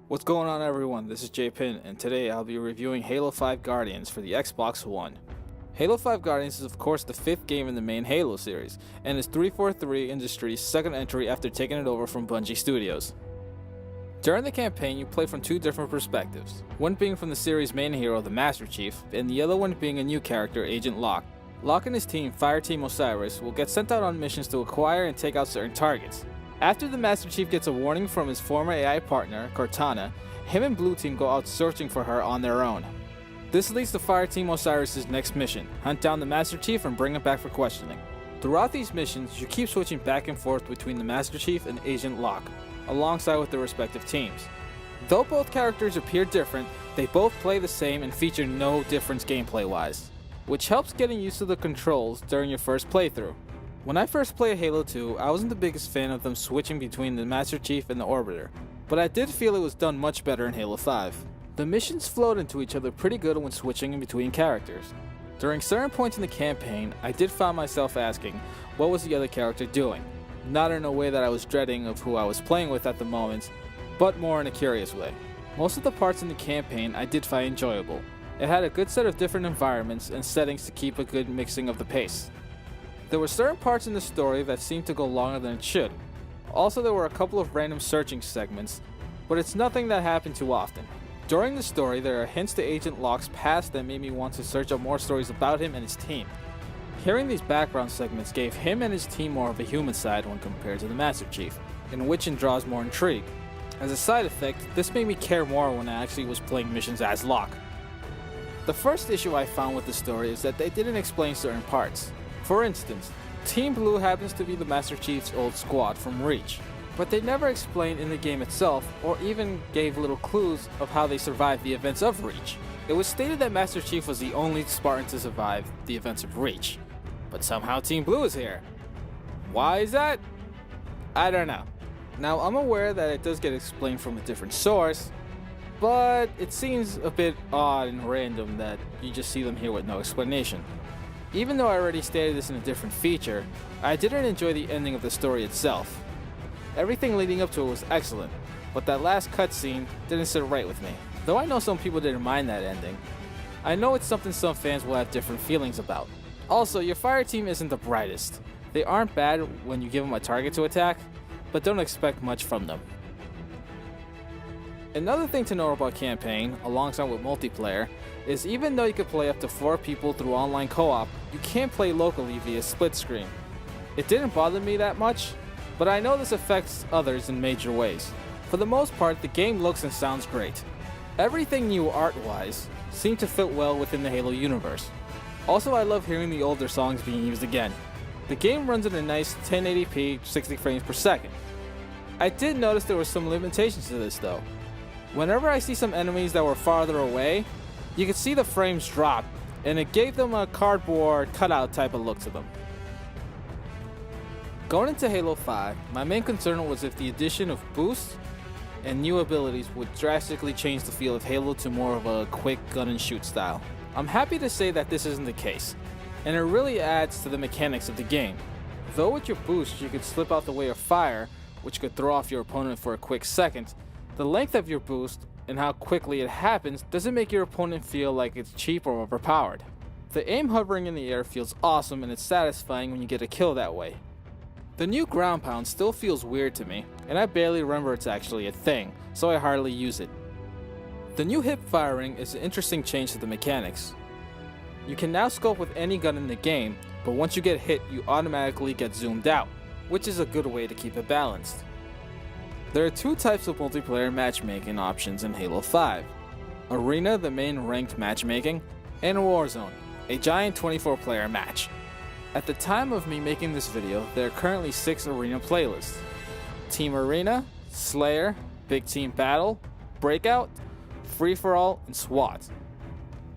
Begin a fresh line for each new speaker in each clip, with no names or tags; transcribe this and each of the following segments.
What's going on, everyone? This is J-Pin, and today I'll be reviewing Halo 5 Guardians for the Xbox One. Halo 5 Guardians is of course the 5th game in the main Halo series, and is 343 Industries' second entry after taking it over from Bungie Studios. During the campaign, you play from two different perspectives, one being from the series' main hero, the Master Chief, and the other one being a new character, Agent Locke. Locke and his team, Fireteam Osiris, will get sent out on missions to acquire and take out certain targets. After the Master Chief gets a warning from his former AI partner, Cortana, him and Blue Team go out searching for her on their own. This leads to Fireteam Osiris' next mission, hunt down the Master Chief and bring him back for questioning. Throughout these missions, you keep switching back and forth between the Master Chief and Agent Locke, alongside with their respective teams. Though both characters appear different, they both play the same and feature no difference gameplay-wise, which helps getting used to the controls during your first playthrough. When I first played Halo 2, I wasn't the biggest fan of them switching between the Master Chief and the Orbiter, but I did feel it was done much better in Halo 5. The missions flowed into each other pretty good when switching in between characters. During certain points in the campaign, I did find myself asking, what was the other character doing? Not in a way that I was dreading of who I was playing with at the moment, but more in a curious way. Most of the parts in the campaign I did find enjoyable. It had a good set of different environments and settings to keep a good mixing of the pace. There were certain parts in the story that seemed to go longer than it should. Also, there were a couple of random searching segments, but it's nothing that happened too often. During the story, there are hints to Agent Locke's past that made me want to search up more stories about him and his team. Hearing these background segments gave him and his team more of a human side when compared to the Master Chief, in which it draws more intrigue. As a side effect, this made me care more when I actually was playing missions as Locke. The first issue I found with the story is that they didn't explain certain parts. For instance, Team Blue happens to be the Master Chief's old squad from Reach, but they never explained in the game itself or even gave little clues of how they survived the events of Reach. It was stated that Master Chief was the only Spartan to survive the events of Reach, but somehow Team Blue is here. Why is that? I don't know. Now, I'm aware that it does get explained from a different source, but it seems a bit odd and random that you just see them here with no explanation. Even though I already stated this in a different feature, I didn't enjoy the ending of the story itself. Everything leading up to it was excellent, but that last cutscene didn't sit right with me. Though I know some people didn't mind that ending, I know it's something some fans will have different feelings about. Also, your fire team isn't the brightest. They aren't bad when you give them a target to attack, but don't expect much from them. Another thing to know about campaign, alongside with multiplayer, is even though you could play up to 4 people through online co-op, you can't play locally via split screen. It didn't bother me that much, but I know this affects others in major ways. For the most part, the game looks and sounds great. Everything new art-wise seemed to fit well within the Halo universe. Also, I love hearing the older songs being used again. The game runs at a nice 1080p 60 frames per second. I did notice there were some limitations to this though. Whenever I see some enemies that were farther away, you could see the frames drop, and it gave them a cardboard cutout type of look to them. Going into Halo 5, my main concern was if the addition of boosts and new abilities would drastically change the feel of Halo to more of a quick gun and shoot style. I'm happy to say that this isn't the case, and it really adds to the mechanics of the game. Though with your boost you could slip out the way of fire, which could throw off your opponent for a quick second, the length of your boost and how quickly it happens doesn't make your opponent feel like it's cheap or overpowered. The aim hovering in the air feels awesome, and it's satisfying when you get a kill that way. The new ground pound still feels weird to me, and I barely remember it's actually a thing, so I hardly use it. The new hip firing is an interesting change to the mechanics. You can now scope with any gun in the game, but once you get hit you automatically get zoomed out, which is a good way to keep it balanced. There are 2 types of multiplayer matchmaking options in Halo 5. Arena, the main ranked matchmaking, and Warzone, a giant 24-player match. At the time of me making this video, there are currently 6 arena playlists. Team Arena, Slayer, Big Team Battle, Breakout, Free-for-all, and SWAT.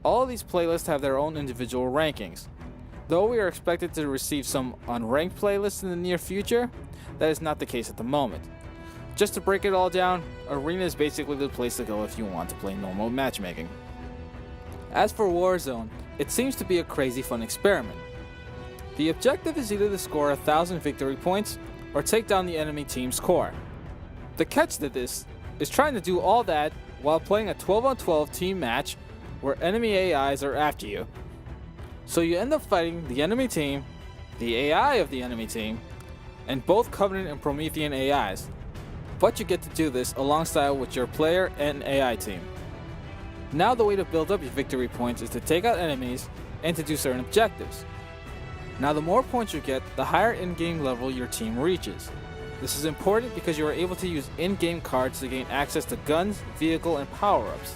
All of these playlists have their own individual rankings. Though we are expected to receive some unranked playlists in the near future, that is not the case at the moment. Just to break it all down, Arena is basically the place to go if you want to play normal matchmaking. As for Warzone, it seems to be a crazy fun experiment. The objective is either to score 1,000 victory points or take down the enemy team's core. The catch to this is trying to do all that while playing a 12-on-12 team match where enemy AIs are after you. So you end up fighting the enemy team, the AI of the enemy team, and both Covenant and Promethean AIs. But you get to do this alongside with your player and AI team. Now the way to build up your victory points is to take out enemies and to do certain objectives. Now the more points you get, the higher in-game level your team reaches. This is important because you are able to use in-game cards to gain access to guns, vehicle, and power-ups.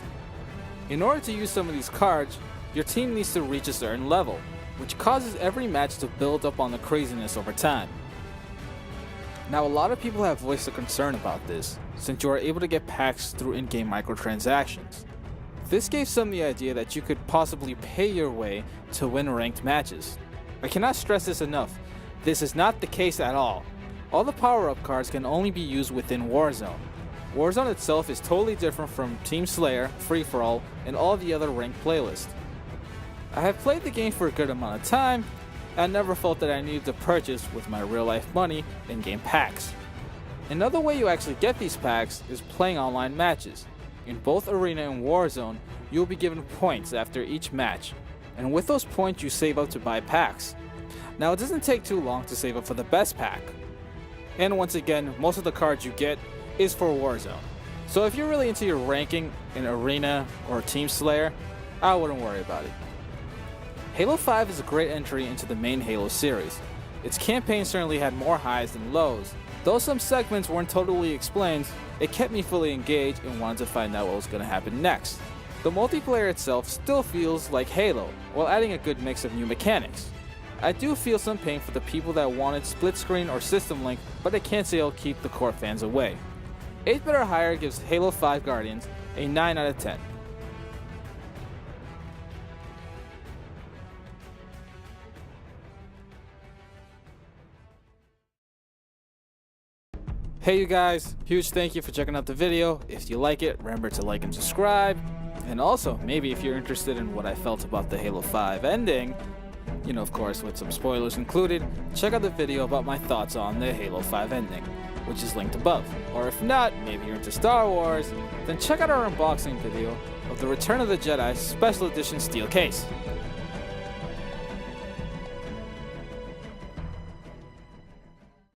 In order to use some of these cards, your team needs to reach a certain level, which causes every match to build up on the craziness over time. Now a lot of people have voiced a concern about this, since you are able to get packs through in-game microtransactions. This gave some the idea that you could possibly pay your way to win ranked matches. I cannot stress this enough, this is not the case at all. All the power-up cards can only be used within Warzone. Warzone itself is totally different from Team Slayer, Free-For-All, and all the other ranked playlists. I have played the game for a good amount of time, and never felt that I needed to purchase with my real-life money in-game packs. Another way you actually get these packs is playing online matches. In both Arena and Warzone, you will be given points after each match, and with those points you save up to buy packs. Now it doesn't take too long to save up for the best pack. And once again, most of the cards you get is for Warzone. So if you're really into your ranking in Arena or Team Slayer, I wouldn't worry about it. Halo 5 is a great entry into the main Halo series. Its campaign certainly had more highs than lows. Though some segments weren't totally explained, it kept me fully engaged and wanted to find out what was going to happen next. The multiplayer itself still feels like Halo, while adding a good mix of new mechanics. I do feel some pain for the people that wanted split screen or system link, but I can't say I'll keep the core fans away. 8-bit or higher gives Halo 5 Guardians a 9 out of 10. Hey you guys, huge thank you for checking out the video. If you like it, remember to like and subscribe. And also, maybe if you're interested in what I felt about the Halo 5 ending, of course with some spoilers included, check out the video about my thoughts on the Halo 5 ending, which is linked above. Or if not, maybe you're into Star Wars, then check out our unboxing video of the Return of the Jedi Special Edition Steel Case.